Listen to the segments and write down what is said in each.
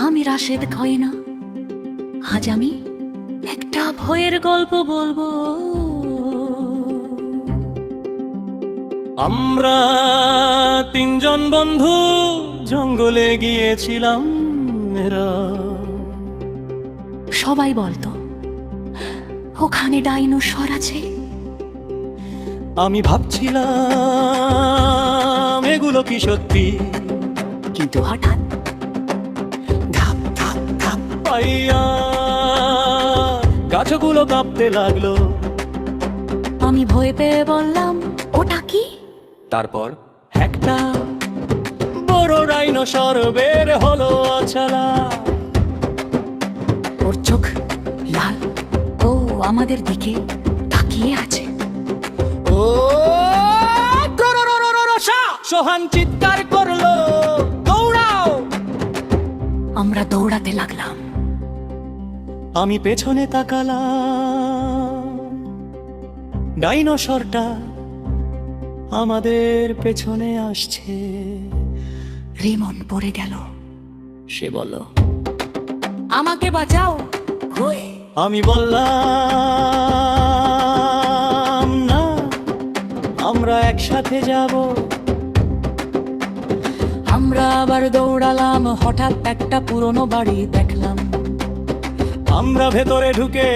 আমি রাশেদ খয়না। আজ আমি একটা ভয়ের গল্প বলবো। আমরা তিনজন বন্ধু জঙ্গলে গিয়েছিলাম। সবাই বলতো ওখানে ডাইনোসর আছে। আমি ভাবছিলাম এগুলো কি সত্যি, কিন্তু হঠাৎ ধাপ ধাপ ধাপ পাইয়া গাছগুলো কাঁপতে লাগলো। আমি ভয় পেয়ে বললাম, ওটা কি? তারপর একটা বড় ডাইনোসর বের হলো আছালা। ওর চোখ লাল, ও আমাদের দিকে তাকিয়ে আছে। ও সোহান চিৎকার করলো, দৌড়াও! আমরা দৌড়াতে লাগলাম। আমি পেছনে তাকালাম, ডাইনোসরটা আমাদের পেছনে আসছে। রিমন পড়ে গেল। সে বলল, আমাকে বাঁচাও। আমি বললাম না, আমরা একসাথে যাব। আমরা আবার দৌড়ালাম। হঠাৎ একটা পুরনো বাড়ি দেখলাম। আমরা ভেতরে ঢুকে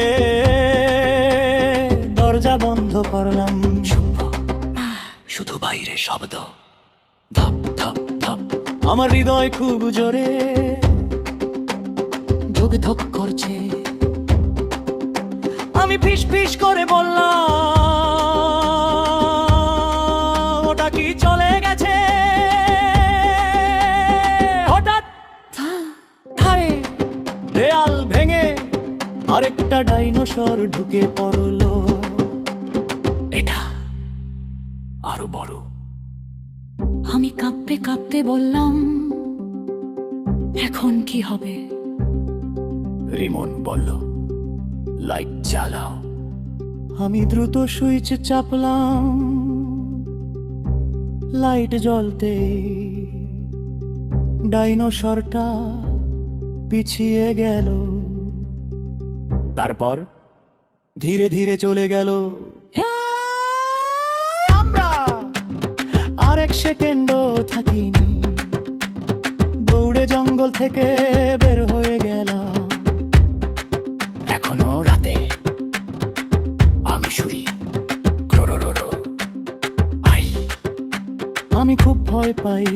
দরজা বন্ধ করলাম। শুধু বাইরে শব্দ, ধাপ ধাপ ধাপ। আমার হৃদয় খুব জোরে ধুক ধুক করছে। আমি ফিস ফিস করে বললাম, ওটা কি চলে গেছে? হঠাৎ ধারে দেয়াল ভেঙে আরেকটা ডাইনোসর ঢুকে পড়লো। এটা আরো বড়। আমি কাঁপতে কাঁপতে বললাম, এখন কি হবে? রিমন বলল, লাইট জ্বালাও। আমি দ্রুত সুইচ চাপলাম। লাইট জ্বলতে ডাইনোসরটা পিছিয়ে গেল। তারপর ধীরে ধীরে চলে গেল। আমরা আর এক সেকেন্ডও থাকিনি, দৌড়ে জঙ্গল থেকে বের হয়ে গেলাম। এখনো রাতে আমি শুনি ক্রোরোরোরো। আই, আমি খুব ভয় পাই।